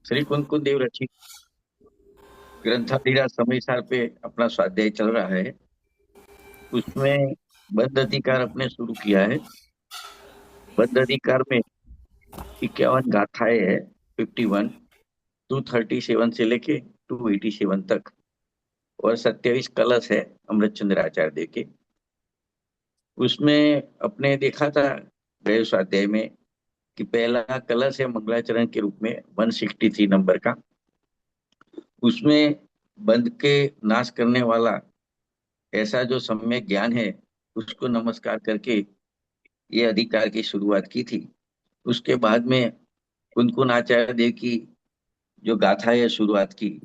श्री कुंदकुन देव रचित ग्रंथाधिराज समय सार पे अपना स्वाध्याय चल रहा है। उसमें बद्ध अधिकार अपने शुरू किया है। बद्ध अधिकार में 51 गाथाएं है। 51, 237 से लेके 287 तक। और 27 कलश है अमृतचंद्र आचार्य के। उसमें अपने देखा था गए स्वाध्याय में कि पहला कलश है मंगलाचरण के रूप में 163 नंबर का। उसमें बंध के नाश करने वाला ऐसा जो सम्यक ज्ञान है उसको नमस्कार करके ये अधिकार की शुरुआत की थी। उसके बाद में कुनकुन आचार्य देव की जो गाथा है शुरुआत की,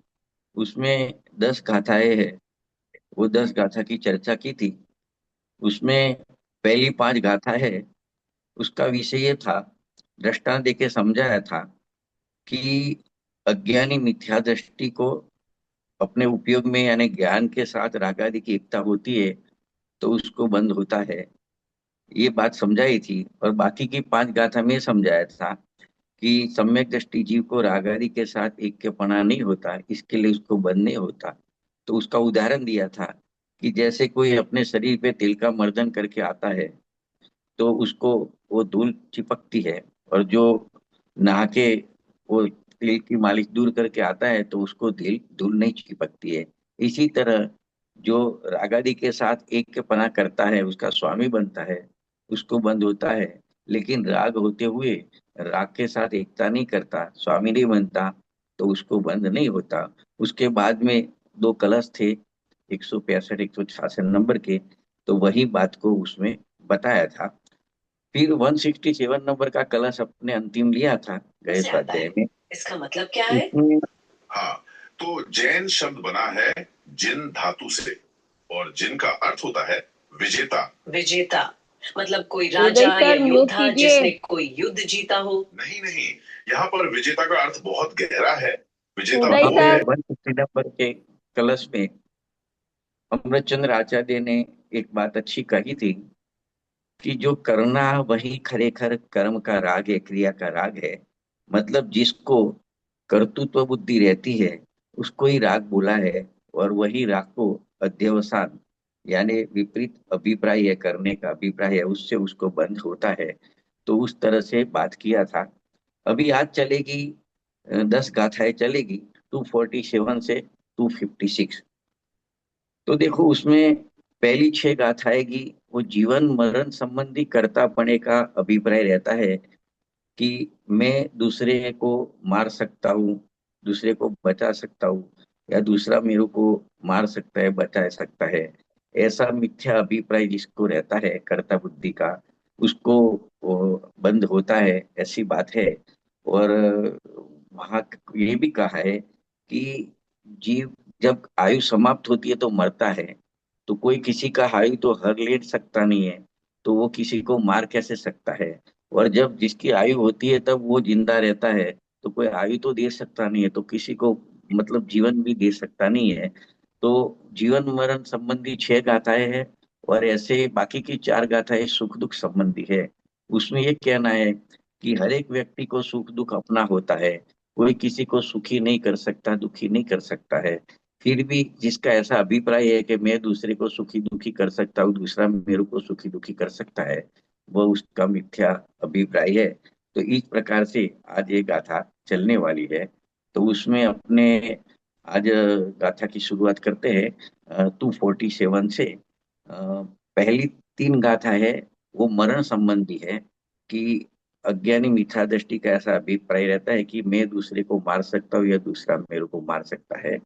उसमें 10 गाथाएं है। वो 10 गाथा की चर्चा की थी। उसमें पहली 5 गाथा है, उसका विषय ये था, दृष्टांत देके समझाया था कि अज्ञानी मिथ्या दृष्टि को अपने उपयोग में यानी ज्ञान के साथ राग आदि की एकता होती है तो उसको बंद होता है। ये बात समझाई थी। और बाकी की 5 गाथा में समझाया था कि सम्यक दृष्टि जीव को राग आदि के साथ ऐक्यपना नहीं होता, इसके लिए उसको बंद नहीं होता। तो उसका उदाहरण दिया था कि जैसे कोई अपने शरीर पे तिल का मर्दन करके आता है तो उसको वो धूल चिपकती है। और जो नहा के वो तिल की मालिश दूर करके आता है तो उसको धूल धूल नहीं चिपकती है। इसी तरह जो रागादि के साथ ऐक्यपना करता है उसका स्वामी बनता है, उसको बंद होता है। लेकिन राग होते हुए राग के साथ एकता नहीं करता, स्वामी नहीं बनता, तो उसको बंद नहीं होता। उसके बाद में 2 कलश थे, 165 166 नंबर के। तो वही बात को उसमें बताया था। फिर 167 नंबर का कलश अपने अंतिम लिया था गए से आता स्वाध्याय है, में। इसका मतलब क्या है? उसमें हाँ, तो जैन शब्द बना है जिन धातु से, और जिन का अर्थ होता है विजेता। विजेता मतलब कोई उदय राजा या सर म्यूट योद्धा कीजिए। जिसने कोई युद्ध जीता हो। नहीं नहीं, यहाँ पर विजेता का अर्थ बहुत गहरा है। विजेता उदय वो है। सर 150 नंबर के कलश में अमृतचंद्र आचार्य ने एक बात अच्छी कही थी कि जो करना वही खरेखर कर्म का राग है, क्रिया का राग है। मतलब जिसको कर्तृत्व बुद्धि रहती है उसको ही राग बोला है। और वही राग को अध्यवसान यानी विपरीत अभिप्राय है, करने का अभिप्राय है, उससे उसको बंध होता है। तो उस तरह से बात किया था। अभी आज चलेगी 10 गाथाएं चलेगी, 247 से 256। तो देखो उसमें पहली 6 गाथाएं की वो जीवन मरण संबंधी कर्तापणे का अभिप्राय रहता है कि मैं दूसरे को मार सकता हूँ, दूसरे को बचा सकता हूँ, या दूसरा मेरे को मार सकता है, बचा सकता है। ऐसा मिथ्या अभिप्राय जिसको रहता है कर्ता बुद्धि का, उसको वो बंद होता है, ऐसी बात है। और वहाँ ये भी कहा है कि जीव जब आयु समाप्त होती है तो मरता है। तो कोई किसी का आयु तो हर ले सकता नहीं है, तो वो किसी को मार कैसे सकता है। और जब जिसकी आयु होती है तब वो जिंदा रहता है, तो कोई आयु तो दे सकता नहीं है, तो किसी को मतलब जीवन भी दे सकता नहीं है। तो जीवन मरण संबंधी 6 गाथाएं हैं। और ऐसे बाकी की 4 गाथाएं सुख दुख संबंधी है। उसमें ये कहना है कि हर एक व्यक्ति को सुख दुख अपना होता है, कोई किसी को सुखी नहीं कर सकता, दुखी नहीं कर सकता है। फिर भी जिसका ऐसा अभिप्राय है कि मैं दूसरे को सुखी दुखी कर सकता हूँ, दूसरा मेरे को सुखी दुखी कर सकता है, वो उसका मिथ्या अभिप्राय है। तो इस प्रकार से आज ये गाथा चलने वाली है। तो उसमें अपने आज गाथा की शुरुआत करते हैं 247 से। पहली 3 गाथा है वो मरण संबंधी है कि अज्ञानी मिथ्या दृष्टि का ऐसा अभिप्राय रहता है कि मैं दूसरे को मार सकता हूँ या दूसरा मेरे को मार सकता है।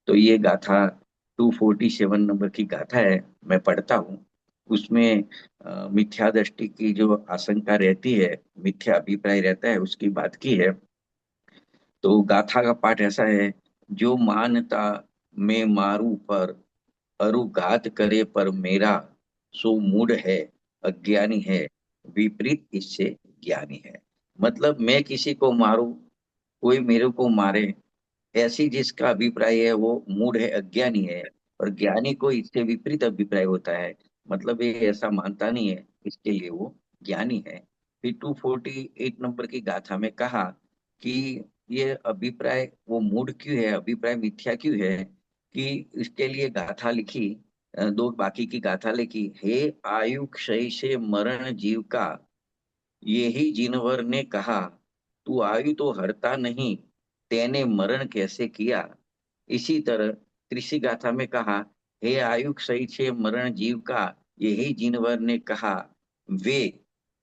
तो ये गाथा 247 नंबर की गाथा है, मैं पढ़ता हूँ। उसमें मिथ्या दृष्टि की जो आशंका रहती है, मिथ्या अभिप्राय रहता है, उसकी बात की है। तो गाथा का पाठ ऐसा है, जो मानता मैं मारू पर अरु घात करे पर मेरा, सो मूढ़ है, अज्ञानी है, विपरीत इससे ज्ञानी है। मतलब मैं किसी को मारूं, कोई मेरे को मारे, ऐसी जिसका अभिप्राय है वो मूढ़ है, अज्ञानी है। और ज्ञानी को इससे विपरीत अभिप्राय होता है, मतलब ये ऐसा मानता नहीं है, इसके लिए वो ज्ञानी है। फिर 248 नंबर की गाथा में कहा कि ये अभिप्राय वो मूड क्यों है, अभिप्राय मिथ्या क्यों है, कि इसके लिए गाथा लिखी, दो बाकी की गाथा लिखी। हे आयु क्षय से मरण जीव का, यही जिनवर ने कहा, तू आयु तो हरता नहीं, तेने मरण कैसे किया। इसी तरह कृषि गाथा में कहा, हे आयु क्षय से मरण जीव का, यही जिनवर ने कहा, वे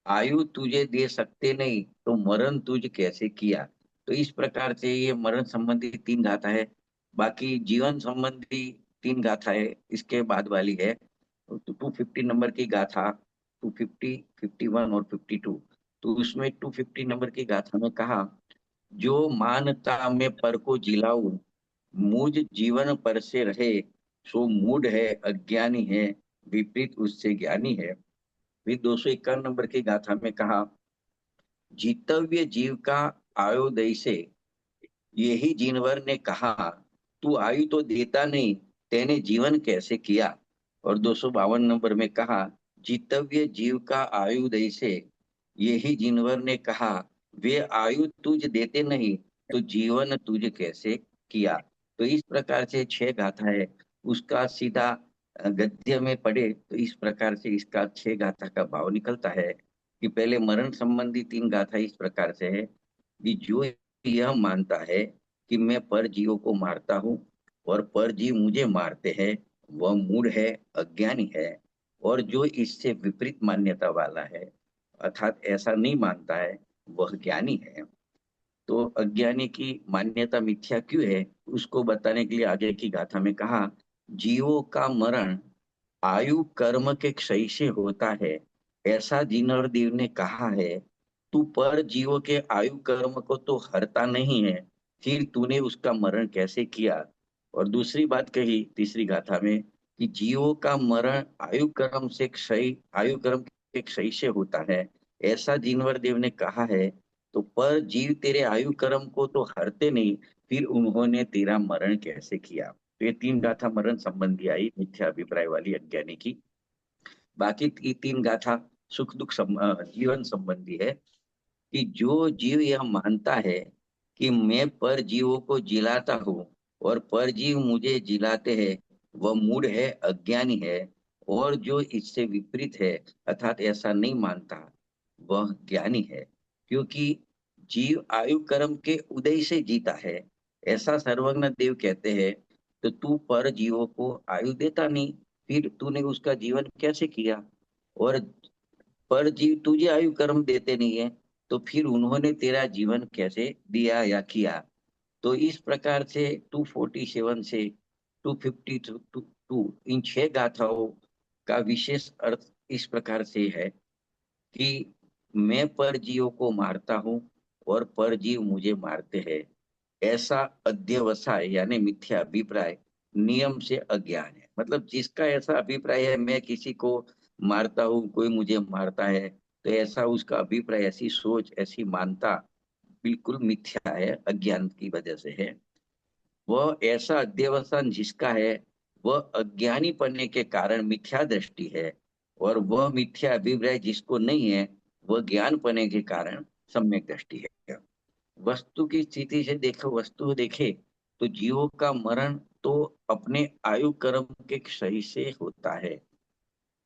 आयु तुझे दे सकते नहीं, तो मरण तुझ कैसे किया। तो इस प्रकार से ये मरण संबंधी तीन गाथा है। बाकी जीवन संबंधी तीन गाथा है, इसके बाद वाली है 250 नंबर की गाथा, 250, 51 और 52। तो उसमें 250 नंबर की गाथा में कहा, जो मानता मैं पर को जिलाऊं, मुझ जीवन पर से रहे, सो मूढ़ है अज्ञानी है, विपरीत उससे ज्ञानी है। फिर 251 नंबर की गाथा में कहा, जीतव्य जीव का आयोदय से, यही जिनवर ने कहा, तू आयु तो देता नहीं, तेने जीवन कैसे किया। और 252 नंबर में कहा, जीतव्य जीव का आयुदय से, यही जिनवर ने कहा, वे आयु तुझ देते नहीं, तो जीवन तुझ कैसे किया। तो इस प्रकार से छह गाथा है, उसका सीधा गद्य में पढ़े तो इस प्रकार से इसका छह गाथा का भाव निकलता है। कि पहले मरण संबंधी तीन गाथा इस प्रकार से है, कि जो यह मानता है कि मैं पर जीवों को मारता हूँ और पर जीव मुझे मारते हैं, वह मूढ़ है, अज्ञानी है। और जो इससे विपरीत मान्यता वाला है, अर्थात ऐसा नहीं मानता है, वह ज्ञानी है। तो अज्ञानी की मान्यता मिथ्या क्यों है, उसको बताने के लिए आगे की गाथा में कहा, जीवों का मरण आयु कर्म के क्षय से होता है, ऐसा जिनर देव ने कहा है। तू पर जीवों के आयु कर्म को तो हरता नहीं है, फिर तूने उसका मरण कैसे किया। और दूसरी बात कही तीसरी गाथा में, कि जीवों का मरण आयु कर्म के क्षय से होता है, ऐसा जिनवर देव ने कहा है। तो पर जीव तेरे आयु कर्म को तो हरते नहीं, फिर उन्होंने तेरा मरण कैसे किया। तो ये तीन गाथा मरण संबंधी आई, मिथ्या अभिप्राय वाली अज्ञानी की। बाकी तीन गाथा सुख दुख जीवन संबंधी है, कि जो जीव यह मानता है कि मैं पर जीवों को जिलाता हूँ और पर जीव मुझे जिलाते हैं, वह मूढ़ है, अज्ञानी है। और जो इससे विपरीत है, अर्थात ऐसा नहीं मानता, वह ज्ञानी है। क्योंकि जीव आयु कर्म के उदय से जीता है, ऐसा सर्वज्ञ देव कहते हैं। तो तू पर जीवों को आयु देता नहीं, फिर तूने उसका जीवन कैसे किया। और पर जीव तुझे आयु कर्म देते नहीं है, तो फिर उन्होंने तेरा जीवन कैसे दिया या किया। तो इस प्रकार से 247 से 252 इन छह गाथाओं का विशेष अर्थ इस प्रकार से है, कि मैं परजीवों को मारता हूँ और परजीव मुझे मारते हैं, ऐसा अध्यवसाय यानी मिथ्या अभिप्राय नियम से अज्ञान है। मतलब जिसका ऐसा अभिप्राय है, मैं किसी को मारता हूँ, कोई मुझे मारता है, तो ऐसा उसका अभिप्राय, ऐसी सोच, ऐसी मानता बिल्कुल मिथ्या है, अज्ञान की वजह से है। वह ऐसा अध्यवसान जिसका है, वह अज्ञानी पढ़ने के कारण मिथ्या दृष्टि है। और वह मिथ्या अभिप्राय जिसको नहीं है, वह ज्ञान पढ़ने के कारण सम्यक दृष्टि है। वस्तु की स्थिति से देखो, वस्तु देखे तो जीवों का मरण तो अपने आयु कर्म के क्षय से होता है।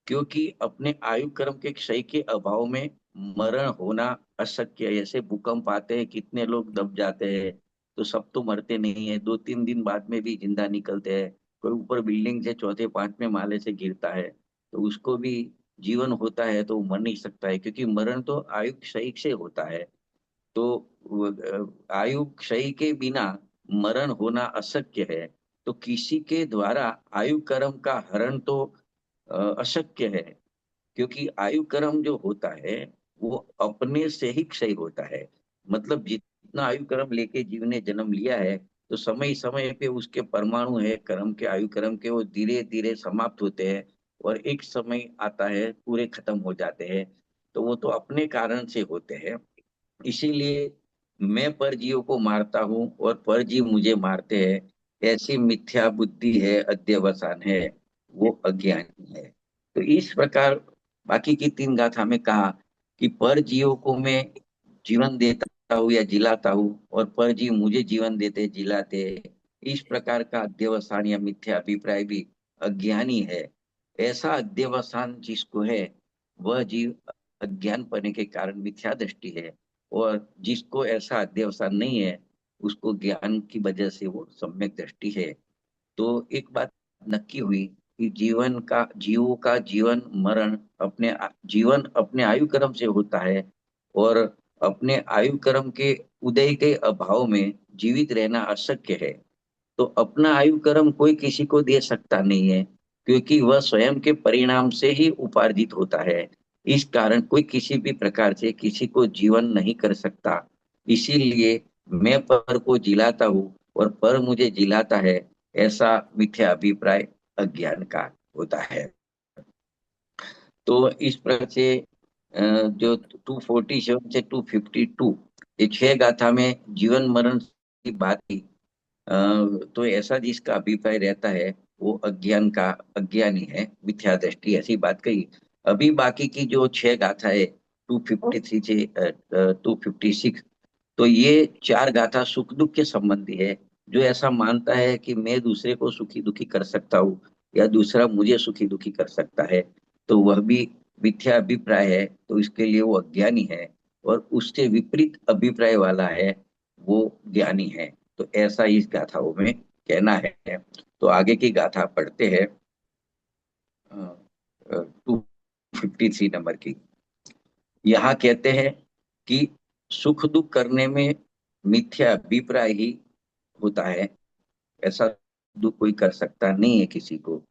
क्योंकि अपने आयु कर्म के क्षय के अभाव में मरण होना अशक्य है। जैसे भूकंप आते हैं, कितने लोग दब जाते हैं, तो सब तो मरते नहीं है, 2-3 दिन बाद में भी जिंदा निकलते हैं। कोई ऊपर बिल्डिंग से चौथे पांचवें माले से गिरता है, तो उसको भी जीवन होता है, तो वो मर नहीं सकता है, क्योंकि मरण तो आयु क्षय से होता है। तो आयु क्षय के बिना मरण होना अशक्य है। तो किसी के द्वारा आयु कर्म का हरण तो अशक्य है। क्योंकि आयु कर्म जो होता है, वो अपने से ही क्षय होता है। मतलब जितना आयु कर्म लेके जीव ने जन्म लिया है, तो समय समय पे उसके परमाणु है कर्म के, आयु कर्म के, वो धीरे धीरे समाप्त होते हैं। और एक समय आता है पूरे खत्म हो जाते हैं। तो वो तो अपने कारण से होते हैं। इसीलिए मैं परजीवों को मारता हूँ और परजीव मुझे मारते हैं, ऐसी मिथ्या बुद्धि है, अध्यवसान है, वो अज्ञानी है। तो इस प्रकार बाकी की तीन गाथा में कहा, कि परजीवों को मैं जीवन देता हूँ या जिलाता हूँ, और पर जीव मुझे जीवन देते जिलाते, इस प्रकार का अध्यवसान या मिथ्या अभिप्राय भी अज्ञानी है। ऐसा अध्यवसान जिसको है, वह जीव अज्ञान पने के कारण मिथ्या दृष्टि है, और जिसको ऐसा अध्यवसान नहीं है, उसको ज्ञान की वजह से वो सम्यक दृष्टि है। तो एक बात नक्की हुई कि जीवों का जीवन मरण जीवन अपने आयु क्रम से होता है, और अपने आयु क्रम के उदय के अभाव में जीवित रहना अशक्य है। तो अपना आयु क्रम कोई किसी को दे सकता नहीं है, क्योंकि वह स्वयं के परिणाम से ही उपार्जित होता है। इस कारण कोई किसी भी प्रकार से किसी को जीवन नहीं कर सकता। इसीलिए मैं पर को जिलाता हूँ और पर मुझे जिलाता है, ऐसा मिथ्या अभिप्राय अज्ञान का होता है। तो इस प्रकार से जो 247 से 252, ये छह गाथा में जीवन मरण की बात की। तो ऐसा जिसका अभिप्राय रहता है, वो अज्ञानी है, मिथ्या दृष्टि, ऐसी बात कही। अभी बाकी की जो छह गाथा है, 253 से 256, तो ये चार गाथा सुख दुख के संबंधी है। जो ऐसा मानता है कि मैं दूसरे को सुखी दुखी कर सकता हूँ, या दूसरा मुझे सुखी दुखी कर सकता है, तो वह भी मिथ्या अभिप्राय है, तो इसके लिए वो अज्ञानी है। और उससे विपरीत अभिप्राय वाला है, वो ज्ञानी है। तो ऐसा इस गाथाओं में कहना है। तो आगे की गाथा पढ़ते हैं, 253 नंबर की। यहाँ कहते हैं कि सुख दुख करने में मिथ्या अभिप्राय ही होता है, ऐसा दुख कोई कर सकता नहीं है किसी को।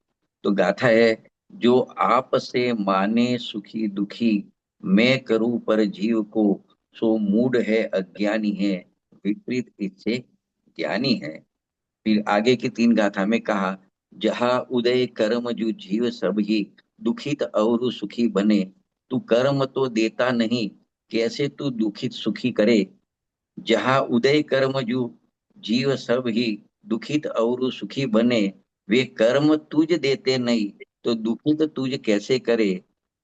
तो गाथा है, जो आप से माने सुखी दुखी, मैं करूं पर जीव को, सो मूढ़ है अज्ञानी है, विपरीत इससे ज्ञानी है। फिर आगे की तीन गाथा में कहा, जहाँ उदय कर्म जो जीव सब ही, दुखित और सुखी बने, तू कर्म तो देता नहीं, कैसे तू दुखित सुखी करे। जहाँ उदय कर्म जो जीव सब ही, दुखित और सुखी बने, वे कर्म तुझ देते नहीं, तो दुखित तुझ कैसे करे।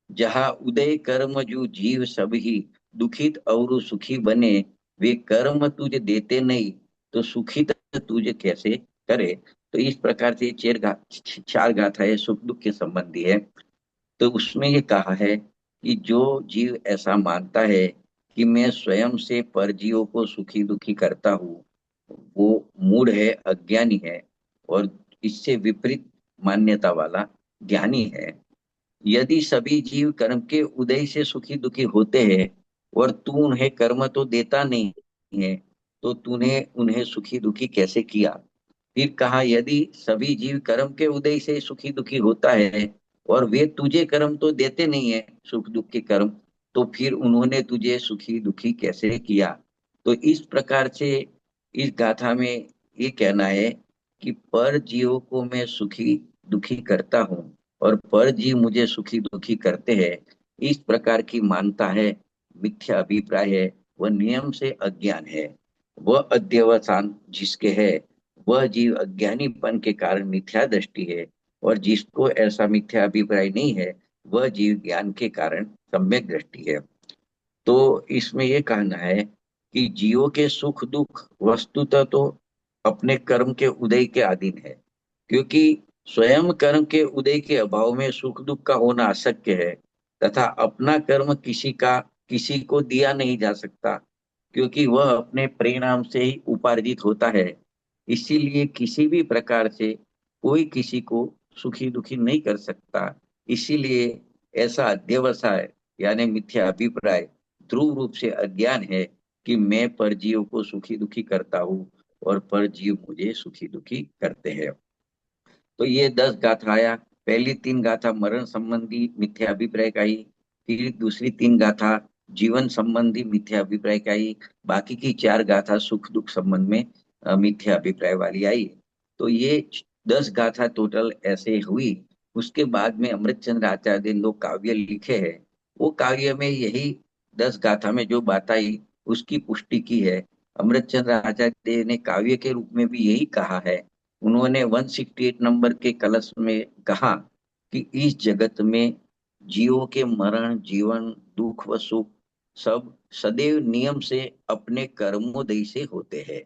जहाँ उदय कर्म जो जीव सब ही, दुखित और सुखी बने, वे कर्म तुझ देते नहीं, तो सुखित तुझ कैसे करे। तो इस प्रकार से चार गाथाएं सुख दुख के संबंधी है। तो उसमें ये कहा है कि जो जीव ऐसा मानता है कि मैं स्वयं से परजीवों को सुखी दुखी करता हूँ, वो मूढ़ है, अज्ञानी है, और इससे विपरीत मान्यता वाला ज्ञानी है। यदि सभी जीव कर्म के उदय से सुखी दुखी होते हैं, और तू उन्हें कर्म तो देता नहीं है, तो तूने उन्हें सुखी दुखी कैसे किया। फिर कहा, यदि सभी जीव कर्म के उदय से सुखी दुखी होता है, और वे तुझे कर्म तो देते नहीं है, सुख दुख के कर्म, तो फिर उन्होंने तुझे सुखी दुखी कैसे किया। तो इस प्रकार से इस गाथा में ये कहना है कि पर जीवों को मैं सुखी दुखी करता हूँ, और पर जीव मुझे सुखी दुखी करते हैं, इस प्रकार की मानता है, मिथ्या अभिप्राय है, वह नियम से अज्ञान है। वह अध्यवसान जिसके है, वह जीव अज्ञानीपन के कारण मिथ्या दृष्टि है, और जिसको ऐसा मिथ्या अभिप्राय नहीं है, वह जीव ज्ञान के कारण सम्यक दृष्टि है। तो इसमें यह कहना है कि जीवों के सुख दुख वस्तुतः तो अपने कर्म के उदय के अधीन है, क्योंकि स्वयं कर्म के उदय के अभाव में सुख दुख का होना अशक्य है, तथा अपना कर्म किसी को दिया नहीं जा सकता, क्योंकि वह अपने परिणाम से ही उपार्जित होता है। इसीलिए किसी भी प्रकार से कोई किसी को सुखी दुखी नहीं कर सकता। इसीलिए ऐसा अध्यवसाय यानी मिथ्या अभिप्राय ध्रुव रूप से अज्ञान है, कि मैं परजीव को सुखी दुखी करता हूँ, और परजीव मुझे सुखी दुखी करते हैं। तो ये 10 गाथाया, पहली तीन गाथा मरण संबंधी मिथ्या अभिप्राय का ही, फिर दूसरी तीन गाथा जीवन संबंधी मिथ्या अभिप्राय का ही, बाकी की चार गाथा सुख दुख संबंध में मिथ्या अभिप्राय वाली आई। तो ये 10 गाथा टोटल ऐसे हुई। उसके बाद में अमृतचंद्र आचार्य ने लोग काव्य लिखे हैं, वो काव्य में यही 10 गाथा में जो बात आई, उसकी पुष्टि की है। अमृतचंद्र आचार्य ने काव्य के रूप में भी यही कहा है। उन्होंने 168 नंबर के कलश में कहा कि इस जगत में जीवों के मरण जीवन दुख व सुख सब सदैव नियम से अपने कर्मोदय से होते हैं।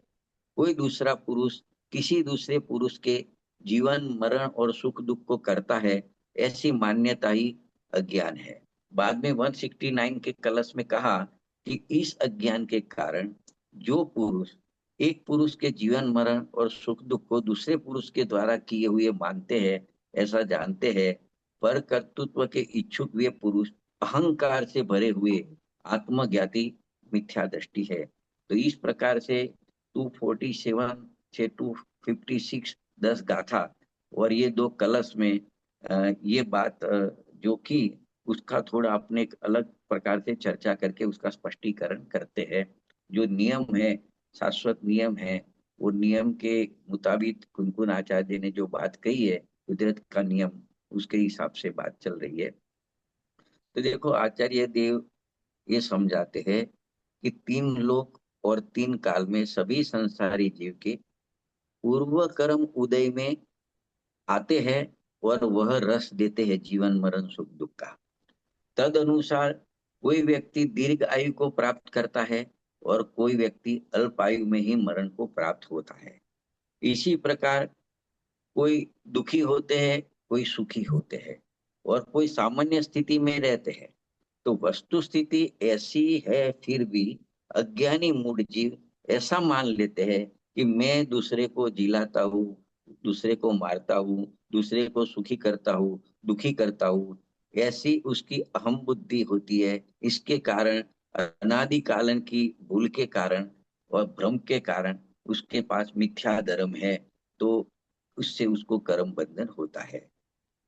कोई दूसरा पुरुष किसी दूसरे पुरुष के जीवन मरण और सुख दुख को करता है, ऐसी मान्यता ही अज्ञान है। बाद में 169 के कलश में कहा कि इस अज्ञान के कारण जो पुरुष एक पुरुष के जीवन मरण और सुख दुख को दूसरे पुरुष के द्वारा किए हुए मानते हैं, ऐसा जानते हैं, पर कर्तृत्व के इच्छुक वे पुरुष अहंकार से भरे हुए आत्मज्ञाती मिथ्या दृष्टि है। तो इस प्रकार से 247 से 256 10 गाथा और ये दो कलश में ये बात जो कि उसका थोड़ा अपने एक अलग प्रकार से चर्चा करके उसका स्पष्टीकरण करते हैं। जो नियम है, शाश्वत नियम है, वो नियम के मुताबिक कुनकुन आचार्य ने जो बात कही है, कुदरत का नियम, उसके हिसाब से बात चल रही है। तो देखो आचार्य देव ये समझाते हैं कि तीन लोक और तीन काल में सभी संसारी जीव के पूर्व कर्म उदय में आते हैं और वह रस देते हैं जीवन मरण सुख दुख का। तद अनुसार कोई व्यक्ति दीर्घ आयु को प्राप्त करता है और कोई व्यक्ति अल्प आयु में ही मरण को प्राप्त होता है। इसी प्रकार कोई दुखी होते हैं, कोई सुखी होते हैं और कोई सामान्य स्थिति में रहते हैं। तो वस्तु स्थिति ऐसी है, फिर भी अज्ञानी मूढ़ जीव ऐसा मान लेते हैं कि मैं दूसरे को जिलाता हूँ, दूसरे को मारता हूँ, दूसरे को सुखी करता हूँ, दुखी करता हूँ। ऐसी उसकी अहम बुद्धि होती है। इसके कारण अनादि कालन की भूल के कारण और भ्रम के कारण उसके पास मिथ्या धर्म है, तो उससे उसको कर्म बंधन होता है।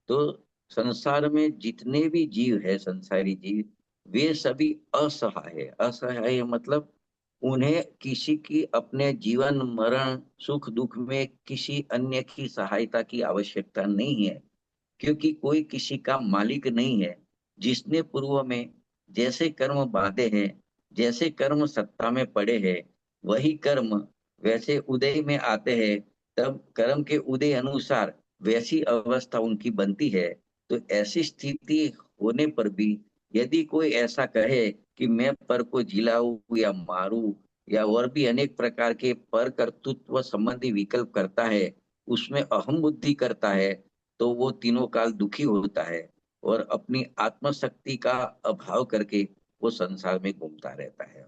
तो संसार में जितने भी जीव है, संसारी जीव, वे सभी असहाय है। असहाय मतलब उन्हें किसी की अपने जीवन मरण सुख दुख में किसी अन्य की सहायता की आवश्यकता नहीं है, क्योंकि कोई किसी का मालिक नहीं है। जिसने पूर्व में जैसे कर्म बांधे हैं, जैसे कर्म सत्ता में पड़े हैं, वही कर्म वैसे उदय में आते हैं, तब कर्म के उदय अनुसार वैसी अवस्था उनकी बनती है। तो ऐसी स्थिति होने पर भी यदि कोई ऐसा कहे कि मैं पर को जिलाऊं या मारूं या और भी अनेक प्रकार के पर कर्तृत्व संबंधी विकल्प करता है, उसमें अहम बुद्धि करता है, तो वो तीनों काल दुखी होता है और अपनी आत्मशक्ति का अभाव करके वो संसार में घूमता रहता है।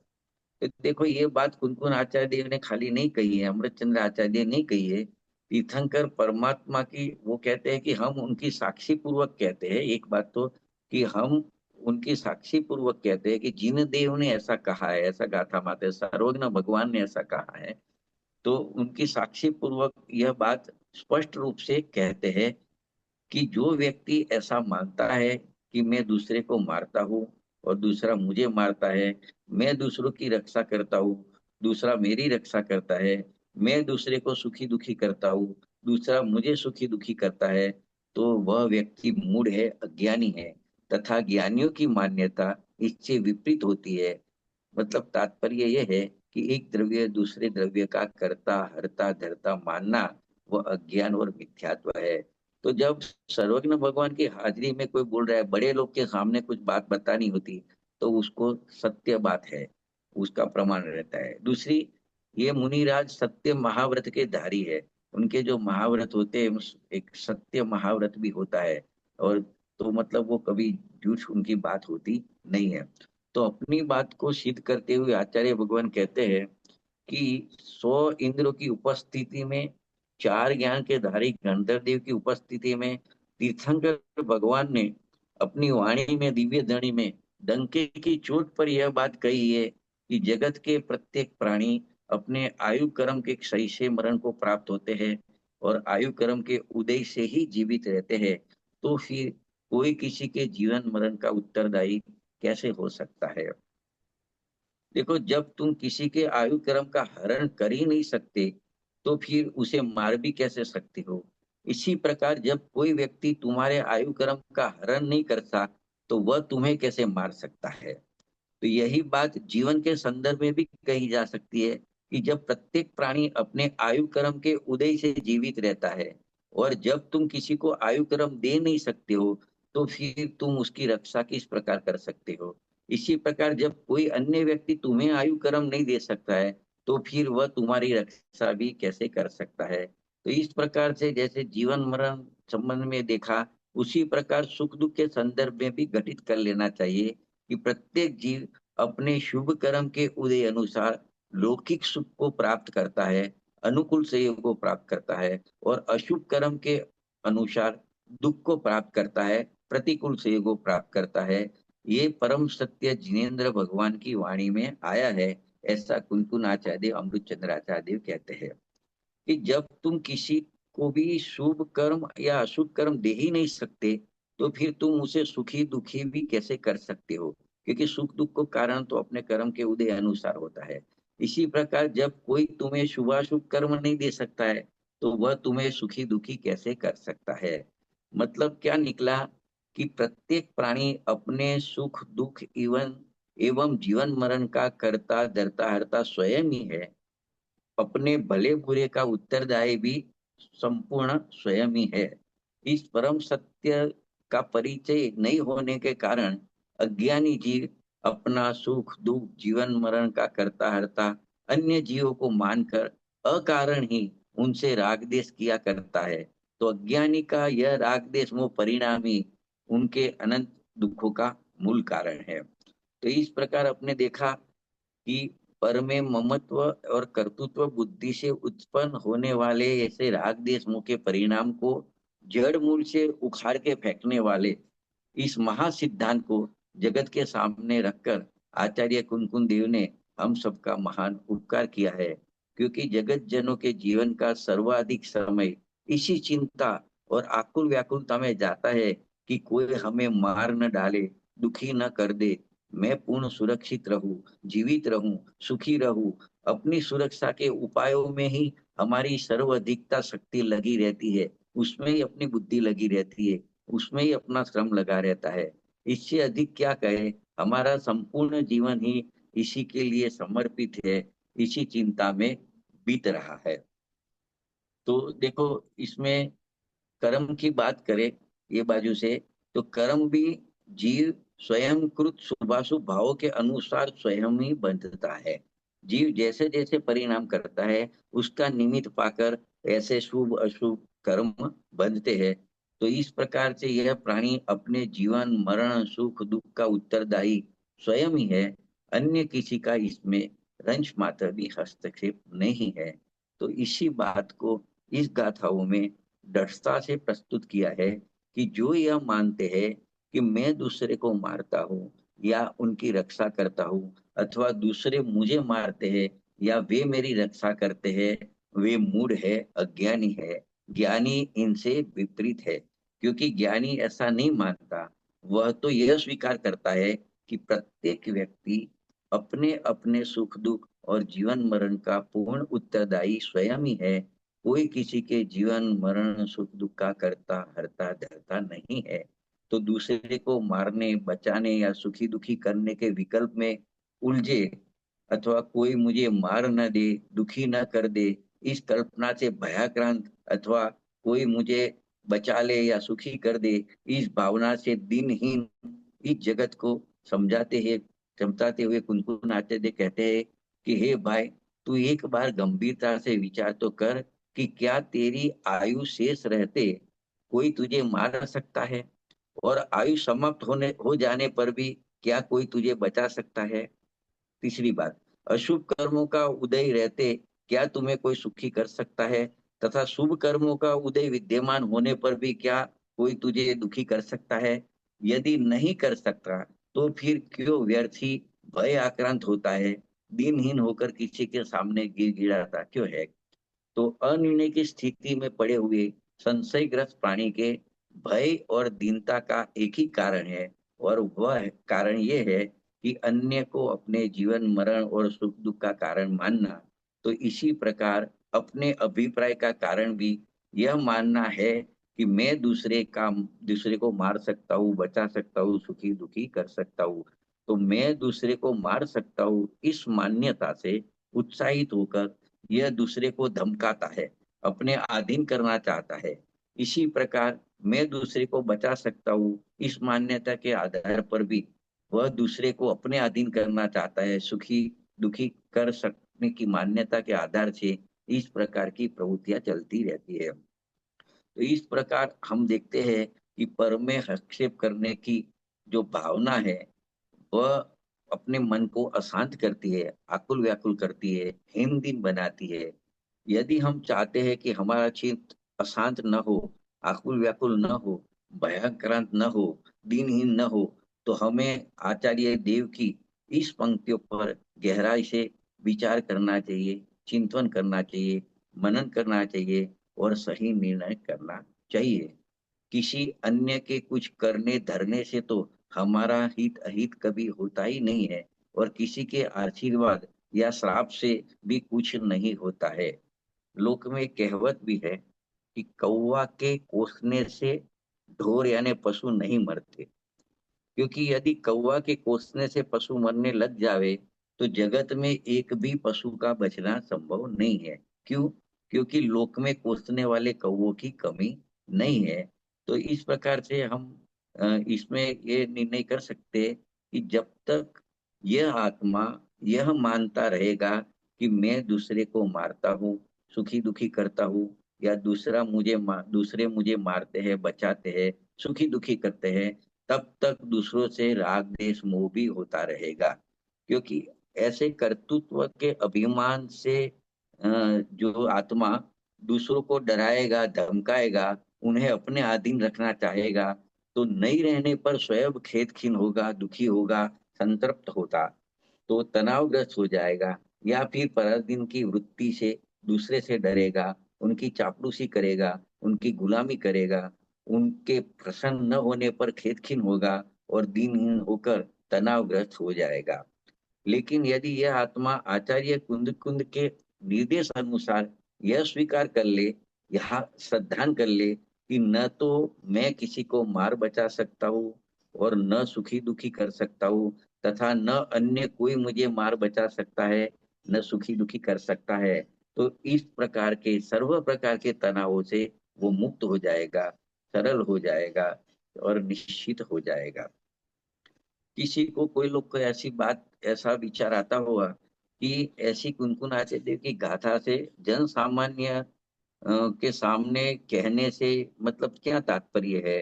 तो देखो ये बात कुनकुन आचार्य देव ने खाली नहीं कही है, अमृतचंद्र आचार्य ने कही है। तीर्थंकर परमात्मा की वो कहते हैं कि हम उनकी साक्षी पूर्वक कहते हैं, एक बात तो कि हम उनकी साक्षी पूर्वक कहते हैं कि जिन देव ने ऐसा कहा है, ऐसा गाथा माते सर्वज्ञ भगवान ने ऐसा कहा है, तो उनकी साक्षी पूर्वक यह बात स्पष्ट रूप से कहते हैं कि जो व्यक्ति ऐसा मानता है कि मैं दूसरे को मारता हूँ और दूसरा मुझे मारता है, मैं दूसरों की रक्षा करता हूँ, दूसरा मेरी रक्षा करता है, मैं दूसरे को सुखी दुखी करता हूँ, दूसरा मुझे सुखी दुखी करता है, तो वह व्यक्ति मूढ़ है, अज्ञानी है। तथा ज्ञानियों की मान्यता इससे विपरीत होती है। मतलब तात्पर्य यह है कि एक द्रव्य दूसरे द्रव्य का कर्ता हरता धरता मानना वह अज्ञान और मिथ्यात्व है। तो जब सर्वज्ञ भगवान की हाजिरी में कोई बोल रहा है, बड़े लोग के सामने कुछ बात बतानी होती, तो उसको सत्य बात है, उसका प्रमाण रहता है। दूसरी, ये मुनिराज सत्य महाव्रत के धारी है। उनके जो महाव्रत होते हैं, एक सत्य महाव्रत भी होता है, और तो मतलब वो कभी झूठ उनकी बात होती नहीं है। तो अपनी बात को सिद्ध करते हुए आचार्य भगवान कहते हैं कि 100 इंद्रों की उपस्थिति में, चार ज्ञान के धारी गंधर्व देव की उपस्थिति में, तीर्थंकर भगवान ने अपनी वाणी में, दिव्य धनी में डंके की चोट पर यह बात कही है कि जगत के प्रत्येक प्राणी अपने आयु कर्म के क्षय से मरण को प्राप्त होते हैं और आयु कर्म के उदय से ही जीवित रहते हैं। तो फिर कोई किसी के जीवन मरण का उत्तरदायी कैसे हो सकता है? देखो, जब तुम किसी के आयु क्रम का हरण कर ही नहीं सकते, तो फिर उसे मार भी कैसे सकते हो? इसी प्रकार जब कोई व्यक्ति तुम्हारे आयु क्रम का हरण नहीं करता, तो वह तुम्हें कैसे मार सकता है? तो यही बात जीवन के संदर्भ में भी कही जा सकती है कि जब प्रत्येक प्राणी अपने आयु क्रम के उदय से जीवित रहता है, और जब तुम किसी को आयु क्रम दे नहीं सकते हो, तो फिर तुम उसकी रक्षा किस प्रकार कर सकते हो? इसी प्रकार जब कोई अन्य व्यक्ति तुम्हें आयु कर्म नहीं दे सकता है, तो फिर वह तुम्हारी रक्षा भी कैसे कर सकता है। तो इस प्रकार से जैसे जीवन मरण संबंध में देखा, उसी प्रकार सुख दुख के संदर्भ में भी घटित कर लेना चाहिए कि प्रत्येक जीव अपने शुभ कर्म के उदय अनुसार लौकिक सुख को प्राप्त करता है, अनुकूल संयोग को प्राप्त करता है, और अशुभ कर्म के अनुसार दुख को प्राप्त करता है, प्रतिकूल संयोग को प्राप्त करता है। ये परम सत्य जिनेन्द्र भगवान की वाणी में आया है। ऐसा कुंकुन आचार्य देव, अमृत चंद्र आचार्य देव कहते हैं कि जब तुम किसी को भी शुभ कर्म या अशुभ कर्म दे ही नहीं सकते, तो फिर तुम उसे सुखी दुखी भी कैसे कर सकते हो, क्योंकि सुख दुख को कारण तो अपने कर्म के उदय अनुसार होता है। इसी प्रकार जब कोई तुम्हें शुभाशुभ कर्म नहीं दे सकता है, तो वह तुम्हें सुखी दुखी कैसे कर सकता है। मतलब क्या निकला कि प्रत्येक प्राणी अपने सुख दुख एवं एवं जीवन मरण का कर्ता धर्ता हर्ता स्वयं ही है। अपने भले बुरे का उत्तरदायी भी संपूर्ण स्वयं ही है। इस परम सत्य का परिचय नहीं होने के कारण अज्ञानी जीव अपना सुख दुख जीवन मरण का करता हरता अन्य जीवों को मानकर अकारण ही उनसे राग द्वेष किया करता है। तो अज्ञानी का यह राग द्वेष मोह परिणाम ही उनके अनंत दुखों का मूल कारण है। तो इस प्रकार अपने देखा कि पर में ममत्व और कर्तृत्व बुद्धि से उत्पन्न होने वाले ऐसे राग देश मोह के परिणाम को जड़ मूल से उखाड़ के फेंकने वाले इस महासिद्धांत को जगत के सामने रखकर आचार्य कुनकुन देव ने हम सबका महान उपकार किया है। क्योंकि जगत जनों के जीवन का सर्वाधिक समय इसी चिंता और आकुल व्याकुलता में जाता है कि कोई हमें मार न डाले, दुखी न कर दे, मैं पूर्ण सुरक्षित रहूं, जीवित रहूं, सुखी रहूं। अपनी सुरक्षा के उपायों में ही हमारी सर्वाधिकता शक्ति लगी रहती है, उसमें ही अपनी बुद्धि लगी रहती है, उसमें ही अपना श्रम लगा रहता है। इससे अधिक क्या कहे, हमारा संपूर्ण जीवन ही इसी के लिए समर्पित है, इसी चिंता में बीत रहा है। तो देखो, इसमें कर्म की बात करें ये बाजू से, तो कर्म भी जीव स्वयं कृत शुभाशुभ भावों के अनुसार स्वयं ही बंधता है। जीव जैसे जैसे परिणाम करता है, उसका निमित्त पाकर ऐसे शुभ अशुभ कर्म बंधते हैं। तो इस प्रकार से यह प्राणी अपने जीवन मरण सुख दुख का उत्तरदायी स्वयं ही है, अन्य किसी का इसमें रंच मात्र भी हस्तक्षेप नहीं है। तो इसी बात को इस गाथाओं में दृढ़ता से प्रस्तुत किया है कि जो यह मानते हैं कि मैं दूसरे को मारता हूँ या उनकी रक्षा करता हूँ, अथवा दूसरे मुझे मारते हैं या वे मेरी रक्षा करते हैं, वे मूढ़ है, अज्ञानी है। ज्ञानी इनसे विपरीत है, क्योंकि ज्ञानी ऐसा नहीं मानता। वह तो यह स्वीकार करता है कि प्रत्येक व्यक्ति अपने अपने सुख दुख और जीवन मरण का पूर्ण उत्तरदायी स्वयं ही है। कोई किसी के जीवन मरण सुख दुख का करता हरता धरता नहीं है। तो दूसरे को मारने बचाने या सुखी दुखी करने के विकल्प में उलझे, अथवा कोई मुझे मार न दे, दुखी न कर दे, इस कल्पना से भयाक्रांत, अथवा कोई मुझे बचा ले या सुखी कर दे, इस भावना से दिनहीन इस जगत को समझाते हुए कुनकुन आचार्य कहते हैं कि हे भाई, तू एक बार गंभीरता से विचार तो कर कि क्या तेरी आयु शेष रहते कोई तुझे मार सकता है, और आयु समाप्त होने हो जाने पर भी क्या कोई तुझे बचा सकता है। तीसरी बात, अशुभ कर्मों का उदय रहते क्या तुम्हें कोई सुखी कर सकता है, तथा शुभ कर्मों का उदय विद्यमान होने पर भी क्या कोई तुझे दुखी कर सकता है। यदि नहीं कर सकता, तो फिर क्यों व्यर्थ ही भय आक्रांत होता है, दिनहीन होकर किसी के सामने गिड़गिड़ाता क्यों है। तो अनिर्णय की स्थिति में पड़े हुए संशयग्रस्त प्राणी के भय और दीनता का एक ही कारण है, और वह कारण यह है कि अन्य को अपने जीवन मरण और सुख दुख का कारण मानना। तो इसी प्रकार अपने अभिप्राय का कारण भी यह मानना है कि मैं दूसरे को मार सकता हूँ, बचा सकता हूँ, सुखी दुखी कर सकता हूँ। तो मैं दूसरे को मार सकता हूँ, इस मान्यता से उत्साहित होकर यह दूसरे को धमकाता है, अपने अधीन करना चाहता है। इसी प्रकार मैं दूसरे को बचा सकता हूँ, इस मान्यता के आधार पर भी वह दूसरे को अपने अधीन करना चाहता है, सुखी दुखी कर सकने की मान्यता के आधार से इस प्रकार की प्रवृत्तियां चलती रहती है। तो इस प्रकार हम देखते हैं कि पर में हस्तक्षेप करने की जो भावना है वह अपने मन को अशांत करती है, आकुल व्याकुल करती है, हिमदीन बनाती है। यदि हम चाहते हैं कि हमारा चित्त अशांत न हो, आकुल व्याकुल न हो, भयाक्रांत न हो, दीनहीन न हो, तो हमें आचार्य देव की इस पंक्तियों पर गहराई से विचार करना चाहिए, चिंतन करना चाहिए, मनन करना चाहिए और सही निर्णय करना चाहिए। किसी अन्य के कुछ करने धरने से तो हमारा हित अहित कभी होता ही नहीं है, और किसी के आशीर्वाद या श्राप से भी कुछ नहीं होता है। लोक में एक कहावत भी है कि कौवा के कोसने से ढोर यानी पशु नहीं मरते। क्योंकि यदि कौवा के कोसने से पशु मरने लग जावे तो जगत में एक भी पशु का बचना संभव नहीं है। क्यों? क्योंकि लोक में कोसने वाले कौवों की कमी नहीं है। तो इस प्रकार से हम इसमें ये निर्णय कर सकते हैं कि जब तक यह आत्मा यह मानता रहेगा कि मैं दूसरे को मारता हूँ, सुखी दुखी करता हूँ, या दूसरे मुझे मारते हैं, बचाते हैं, सुखी दुखी करते हैं, तब तक दूसरों से राग द्वेष मोह भी होता रहेगा। क्योंकि ऐसे कर्तृत्व के अभिमान से जो आत्मा दूसरों को डराएगा, धमकाएगा, उन्हें अपने अधीन रखना चाहेगा, तो नहीं रहने पर स्वयं खेद खीन होगा, दुखी होगा, संतृप्त होता, तो तनावग्रस्त हो जाएगा, या फिर पराधीन की वृत्ति से दूसरे से डरेगा, उनकी चापलूसी करेगा, उनकी गुलामी करेगा, उनके प्रसन्न न होने पर खेदखीन होगा और दीनहीन होकर तनावग्रस्त हो जाएगा। लेकिन यदि यह आत्मा आचार्य कुंद कुंद के निर्देश अनुसार यह स्वीकार कर ले, यह श्रद्धान कर ले कि न तो मैं किसी को मार बचा सकता हूँ और न सुखी दुखी कर सकता हूँ, तथा न अन्य कोई मुझे मार बचा सकता है, न सुखी दुखी कर सकता है, तो इस प्रकार के सर्व प्रकार के तनावों से वो मुक्त हो जाएगा, सरल हो जाएगा और निश्चित हो जाएगा। किसी को कोई लोग को ऐसी बात ऐसा विचार आता होगा कि ऐसी कुनकुन आचार्य की गाथा से जन सामान्य के सामने कहने से मतलब क्या तात्पर्य है,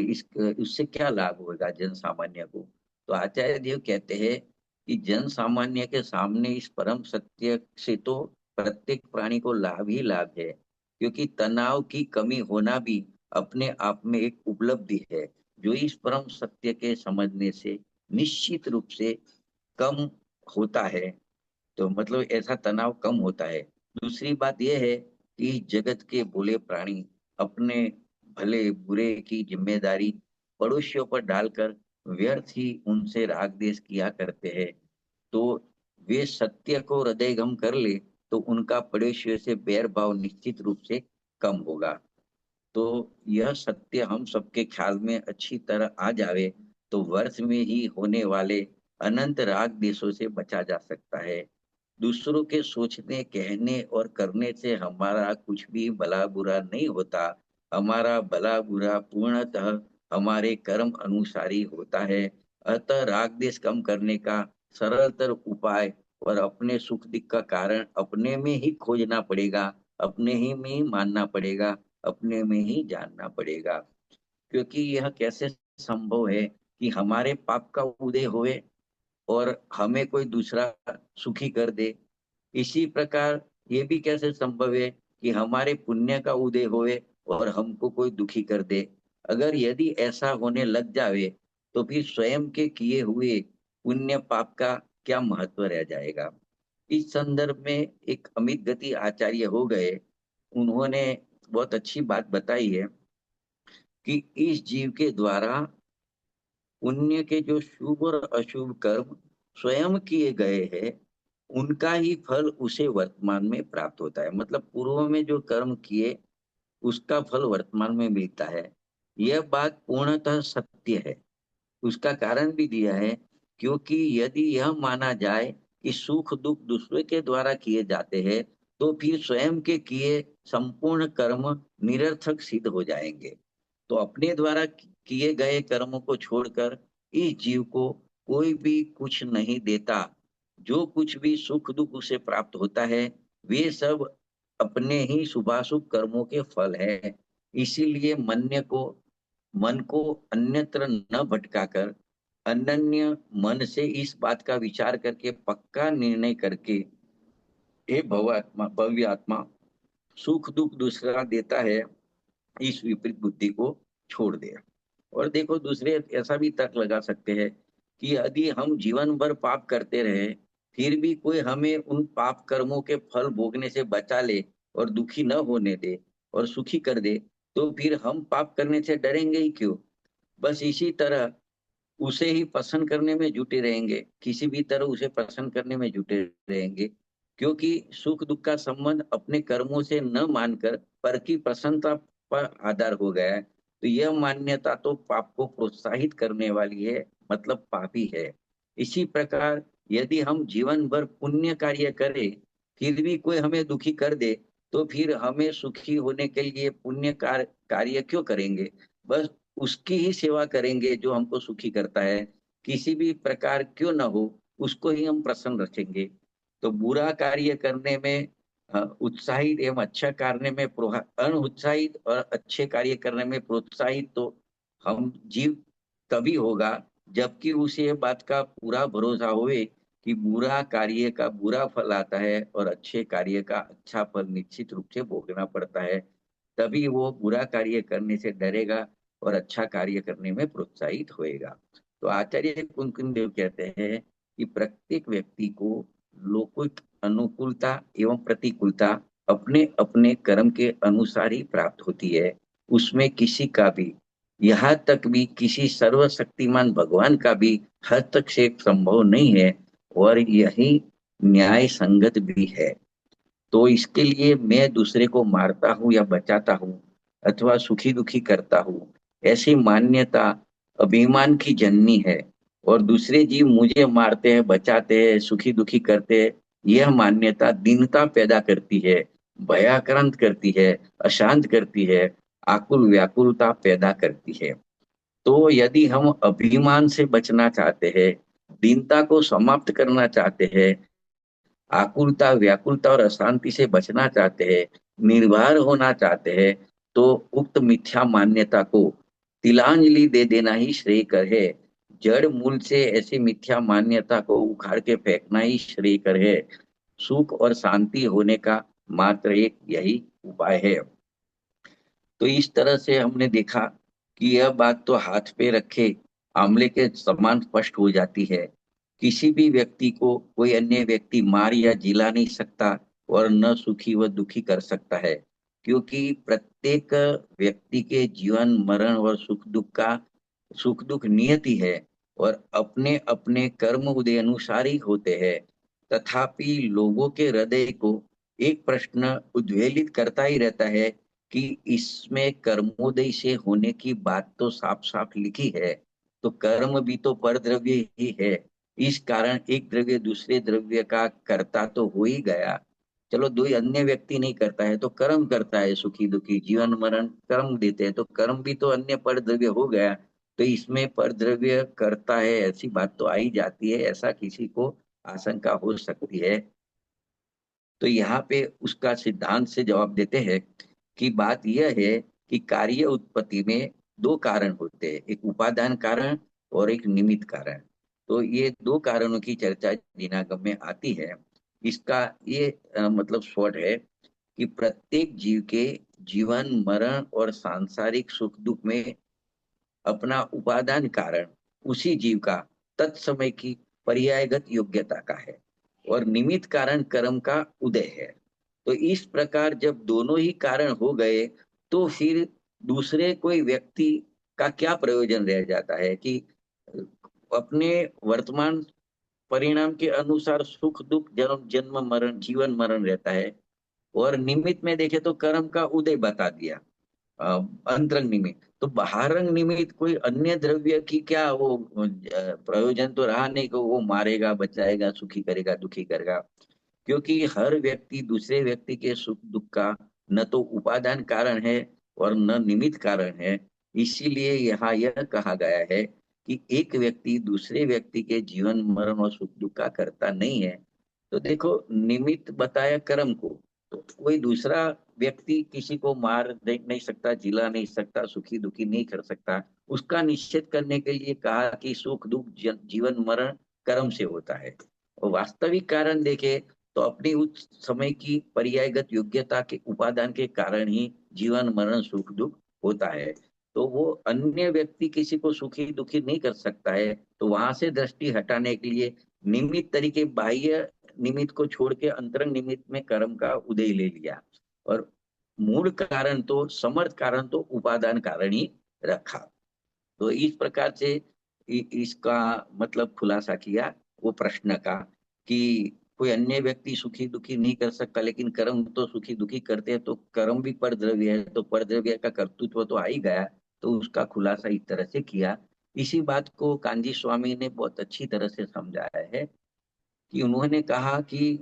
इस उससे क्या लाभ होगा जन सामान्य को। तो आचार्य देव कहते हैं कि जन सामान्य के सामने इस परम सत्य से तो प्रत्येक प्राणी को लाभ ही लाभ है, क्योंकि तनाव की कमी होना भी अपने आप में एक उपलब्धि है, जो इस परम सत्य के समझने से निश्चित रूप से कम होता है। तो मतलब ऐसा तनाव कम होता है। दूसरी बात यह है कि जगत के भोले प्राणी अपने भले बुरे की जिम्मेदारी पड़ोसियों पर डालकर व्यर्थ ही उनसे राग द्वेष किया करते हैं। तो वे सत्य को हृदयंगम कर ले तो उनका पड़ोसियों से बैर भाव निश्चित रूप से कम होगा। तो यह सत्य हम सबके ख्याल में अच्छी तरह आ जावे तो वर्ष में ही होने वाले अनंत राग देशों से बचा जा सकता है। दूसरों के सोचने कहने और करने से हमारा कुछ भी भला बुरा नहीं होता। हमारा भला बुरा पूर्णतः हमारे कर्म अनुसार ही होता है। अतः राग देश कम करने का सरलतर उपाय और अपने सुख दुख का कारण अपने में ही खोजना पड़ेगा, अपने ही में ही मानना पड़ेगा, अपने में ही जानना पड़ेगा। क्योंकि यह कैसे संभव है कि हमारे पाप का उदय होए और हमें कोई दूसरा सुखी कर दे। इसी प्रकार ये भी कैसे संभव है कि हमारे पुण्य का उदय होए और हमको कोई दुखी कर दे। अगर यदि ऐसा होने लग जावे तो फिर स्वयं के किए हुए पुण्य पाप का क्या महत्व रह जाएगा। इस संदर्भ में एक अमित गति आचार्य हो गए, उन्होंने बहुत अच्छी बात बताई है कि इस जीव के द्वारा पुण्य के जो शुभ और अशुभ कर्म स्वयं किए गए हैं उनका ही फल उसे वर्तमान में प्राप्त होता है। मतलब पूर्व में जो कर्म किए उसका फल वर्तमान में मिलता है। यह बात पूर्णतः सत्य है। उसका कारण भी दिया है, क्योंकि यदि यह माना जाए कि सुख दुख दूसरे के द्वारा किए जाते हैं तो फिर स्वयं के किए संपूर्ण कर्म निरर्थक सिद्ध हो जाएंगे। तो अपने द्वारा किए गए कर्मों को छोड़कर इस जीव को कोई भी कुछ नहीं देता। जो कुछ भी सुख दुख उसे प्राप्त होता है, वे सब अपने ही शुभाशुभ कर्मों के फल है। इसीलिए मन को अन्यत्र न भटकाकर अनन्य मन से इस बात का विचार करके पक्का निर्णय करके, हे भव्य आत्मा, सुख दुख दूसरा देता है, इस विपरीत बुद्धि को छोड़ दे। और देखो, दूसरे ऐसा भी तर्क लगा सकते हैं कि यदि हम जीवन भर पाप करते रहे, फिर भी कोई हमें उन पाप कर्मों के फल भोगने से बचा ले और दुखी न होने दे और सुखी कर दे, तो फिर हम पाप करने से डरेंगे ही क्यों? बस इसी तरह उसे ही पसंद करने में जुटे रहेंगे, किसी भी तरह उसे पसंद करने में जुटे रहेंगे, क्योंकि सुख दुख का संबंध अपने कर्मों से न मानकर पर की प्रसन्नता पर आधार हो गया है। तो यह मान्यता तो पाप को प्रोत्साहित करने वाली है, मतलब पापी है। इसी प्रकार यदि हम जीवन भर पुण्य कार्य करें, फिर भी कोई हमें दुखी कर दे, तो फिर हमें सुखी होने के लिए कार्य क्यों करेंगे? बस उसकी ही सेवा करेंगे जो हमको सुखी करता है, किसी भी प्रकार क्यों ना हो, उसको ही हम प्रसन्न रखेंगे। तो बुरा कार्य करने में उत्साहित एवं अच्छा करने में अनुत्साहित और अच्छे कार्य करने में प्रोत्साहित तो हम जीव तभी होगा जबकि उसे ये बात का पूरा भरोसा होवे कि बुरा कार्य का बुरा फल आता है और अच्छे कार्य का अच्छा फल निश्चित रूप से भोगना पड़ता है। तभी वो बुरा कार्य करने से डरेगा और अच्छा कार्य करने में प्रोत्साहित होएगा। तो आचार्य कुंकुम देव कहते हैं कि प्रत्येक व्यक्ति को लौकिक अनुकूलता एवं प्रतिकूलता अपने अपने कर्म के अनुसार ही प्राप्त होती है। उसमें किसी का भी, यहाँ तक भी किसी सर्वशक्तिमान भगवान का भी हस्तक्षेप संभव नहीं है, और यही न्याय संगत भी है। तो इसके लिए मैं दूसरे को मारता हूँ या बचाता हूँ अथवा सुखी दुखी करता हूँ, ऐसी मान्यता अभिमान की जननी है। और दूसरे जीव मुझे मारते हैं, बचाते हैं, सुखी दुखी करते हैं, यह मान्यता दीनता पैदा करती है, भयाक्रांत करती है, अशांत करती है, आकुल व्याकुलता पैदा करती है। तो यदि हम अभिमान से बचना चाहते हैं, दीनता को समाप्त करना चाहते हैं, आकुलता व्याकुलता और अशांति से बचना चाहते हैं, निर्भर होना चाहते हैं, तो उक्त मिथ्या मान्यता को तिलांजलि दे देना ही श्रेयकर है। जड़ मूल से ऐसी मिथ्या मान्यता को उखाड़ के फेंकना ही श्रेयकर है। सुख और शांति होने का मात्र एक यही उपाय है। तो इस तरह से हमने देखा कि यह बात तो हाथ पे रखे आंवले के समान स्पष्ट हो जाती है। किसी भी व्यक्ति को कोई अन्य व्यक्ति मार या जिला नहीं सकता और न सुखी व दुखी कर सकता है, क्योंकि प्रत्येक व्यक्ति के जीवन मरण और सुख दुख नियति है और अपने अपने कर्म उदय अनुसार ही होते हैं। तथापि लोगों के हृदय को एक प्रश्न उद्वेलित करता ही रहता है कि इसमें कर्मोदय से होने की बात तो साफ साफ लिखी है, तो कर्म भी तो परद्रव्य ही है। इस कारण एक द्रव्य दूसरे द्रव्य का कर्ता तो हो ही गया। चलो, दो अन्य व्यक्ति नहीं करता है तो कर्म करता है, सुखी दुखी जीवन मरण कर्म देते हैं, तो कर्म भी तो अन्य परद्रव्य हो गया। तो इसमें परद्रव्य करता है, ऐसी बात तो आ ही जाती है, ऐसा किसी को आशंका हो सकती है। तो यहाँ पे उसका सिद्धांत से जवाब देते हैं कि बात यह है कि कार्य उत्पत्ति में दो कारण होते हैं, एक उपादान कारण और एक निमित्त कारण। तो ये दो कारणों की चर्चा जिनागम में आती है। इसका ये मतलब शॉर्ट है कि प्रत्येक जीव के जीवन मरण और सांसारिक सुख दुख में अपना उपादान कारण उसी जीव का तत्समय की पर्यायगत योग्यता का है, और निमित्त कारण कर्म का उदय है। तो इस प्रकार जब दोनों ही कारण हो गए, तो फिर दूसरे कोई व्यक्ति का क्या प्रयोजन रह जाता है कि अपने वर्तमान परिणाम के अनुसार सुख दुख जन्म जन्म मरण जीवन मरण रहता है। और निमित्त में देखे तो कर्म का उदय बता दिया, अंतरंग निमित्त। तो बाहरंग निमित्त कोई अन्य द्रव्य की क्या वो प्रयोजन तो रहा नहीं कि वो मारेगा बचाएगा सुखी करेगा दुखी करेगा, क्योंकि हर व्यक्ति दूसरे व्यक्ति के सुख दुख का न तो उपादान कारण है और न निमित्त कारण है। इसीलिए यहाँ यह कहा गया है कि एक व्यक्ति दूसरे व्यक्ति के जीवन मरण और सुख दुख का करता नहीं है, तो देखो निमित्त बताया कर्म को, तो कोई दूसरा व्यक्ति किसी को मार नहीं सकता, जिला नहीं सकता, सुखी दुखी नहीं कर सकता। उसका निषेध करने के लिए कहा कि सुख दुख जीवन मरण कर्म से होता है। और वास्तविक कारण देखे तो अपनी उस समय की पर्यायगत योग्यता के उपादान के कारण ही जीवन मरण सुख दुख होता है। तो वो अन्य व्यक्ति किसी को सुखी दुखी नहीं कर सकता है, तो वहां से दृष्टि हटाने के लिए निमित्त तरीके बाह्य निमित्त को छोड़ के अंतरंग निमित्त में कर्म का उदय ले लिया, और मूल कारण तो समर्थ कारण तो उपादान कारण ही रखा। तो इस प्रकार से इसका मतलब खुलासा किया वो प्रश्न का, कि कोई अन्य व्यक्ति सुखी दुखी नहीं कर सकता, लेकिन कर्म तो सुखी दुखी करते हैं, तो कर्म भी परद्रव्य है, तो परद्रव्य का कर्तृत्व तो आ ही गया। तो उसका खुलासा इस तरह से किया। इसी बात को कांजी स्वामी ने बहुत अच्छी तरह से समझाया है, कि उन्होंने कहा कि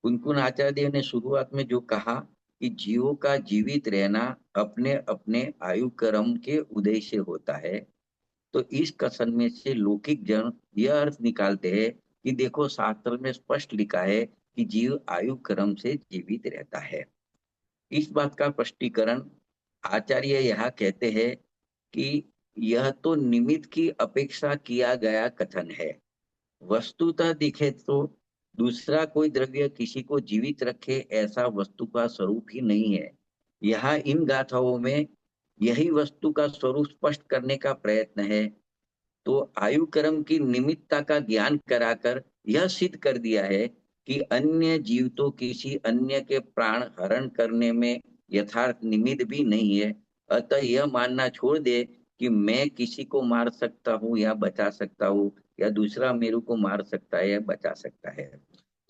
कुनकुन आचार्य देव ने शुरुआत में जो कहा कि जीवों का जीवित रहना अपने अपने आयु कर्म के उदय से होता है, तो इस कथन में से लौकिक जन यह अर्थ निकालते हैं कि देखो शास्त्र में स्पष्ट लिखा है कि जीव आयु क्रम से जीवित रहता है। इस बात का स्पष्टीकरण आचार्य यहाँ कहते हैं कि यह तो निमित्त की अपेक्षा किया गया कथन है। वस्तुतः दिखे तो दूसरा कोई द्रव्य किसी को जीवित रखे ऐसा वस्तु का स्वरूप ही नहीं है। यहाँ इन गाथाओं में यही वस्तु का स्वरूप स्पष्ट करने का प्रयत्न है। तो आयु कर्म की निमित्ता का ज्ञान कराकर यह सिद्ध कर दिया है कि अन्य जीव तो किसी अन्य के प्राण हरण करने में यथार्थ निमित्त भी नहीं है। अतः यह मानना छोड़ दे कि मैं किसी को मार सकता हूँ या बचा सकता हूँ, या दूसरा मेरे को मार सकता है या बचा सकता है।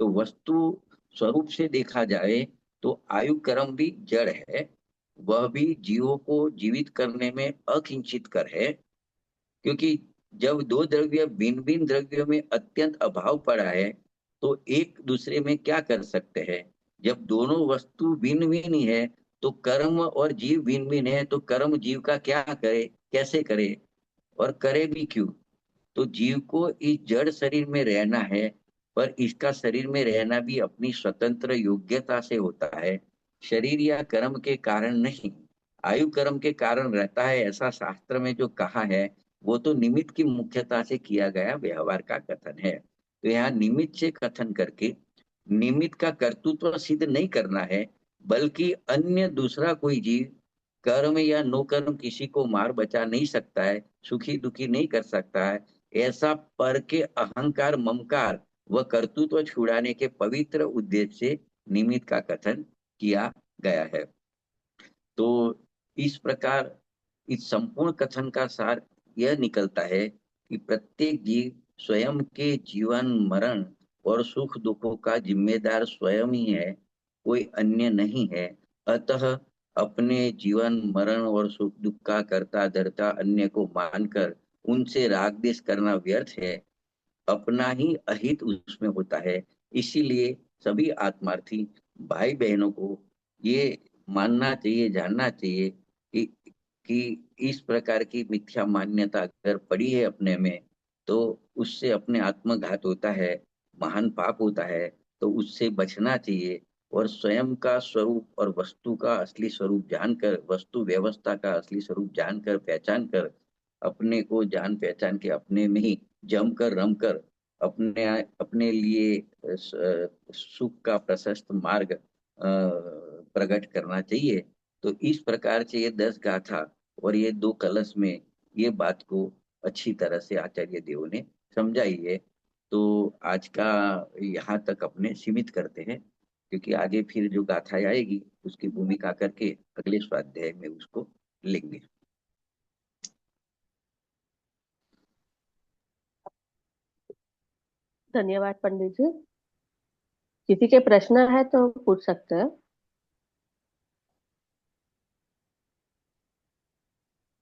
तो वस्तु स्वरूप से देखा जाए तो आयु कर्म भी जड़ है, वह भी जीवों को जीवित करने में अकिंचित कर है। क्योंकि जब दो द्रव्य भिन्न भिन्न द्रव्यों में अत्यंत अभाव पड़ा है, तो एक दूसरे में क्या कर सकते हैं। जब दोनों वस्तु भिन्न भिन्न ही है, तो कर्म और जीव भिन्न भिन्न है, तो कर्म जीव का क्या करे, कैसे करे, और करे भी क्यों। तो जीव को इस जड़ शरीर में रहना है, पर इसका शरीर में रहना भी अपनी स्वतंत्र योग्यता से होता है, शरीर या कर्म के कारण नहीं। आयु कर्म के कारण रहता है ऐसा शास्त्र में जो कहा है, वो तो निमित्त की मुख्यता से किया गया व्यवहार का कथन है। तो यहाँ निमित्त से कथन करके निमित्त का कर्तृत्व सिद्ध नहीं करना है, बल्कि अन्य दूसरा कोई जीव कर्म या नो कर्म किसी को मार बचा नहीं सकता है, सुखी दुखी नहीं कर सकता है, ऐसा पर के अहंकार ममकार व कर्तृत्व छुड़ाने के पवित्र उद्देश्य से निमित्त का कथन किया गया है। तो इस प्रकार इस संपूर्ण कथन का सार यह निकलता है कि प्रत्येक जीव स्वयं के जीवन मरण और सुख दुखों का जिम्मेदार स्वयं ही है, कोई अन्य नहीं है। अतः अपने जीवन मरण और सुख दुख का करता धरता अन्य को मानकर उनसे राग द्वेष करना व्यर्थ है, अपना ही अहित उसमें होता है। इसीलिए सभी आत्मार्थी भाई बहनों को ये मानना चाहिए, जानना चाहिए कि कि इस प्रकार की मिथ्या मान्यता अगर पड़ी है अपने में, तो उससे अपने आत्मघात होता है, महान पाप होता है। तो उससे बचना चाहिए, और स्वयं का स्वरूप और वस्तु का असली स्वरूप जानकर, वस्तु व्यवस्था का असली स्वरूप जानकर पहचान कर, अपने को जान पहचान के अपने में ही जमकर रमकर अपने अपने लिए सुख का प्रशस्त मार्ग प्रकट करना चाहिए। तो इस प्रकार से ये 10 गाथा और ये 2 कलश में ये बात को अच्छी तरह से आचार्य देव ने समझाई है। तो आज का यहाँ तक अपने सीमित करते हैं, क्योंकि आगे फिर जो गाथा आएगी उसकी भूमिका करके अगले स्वाध्याय में उसको लेंगे। धन्यवाद पंडित जी। किसी के प्रश्न है तो पूछ सकते हैं।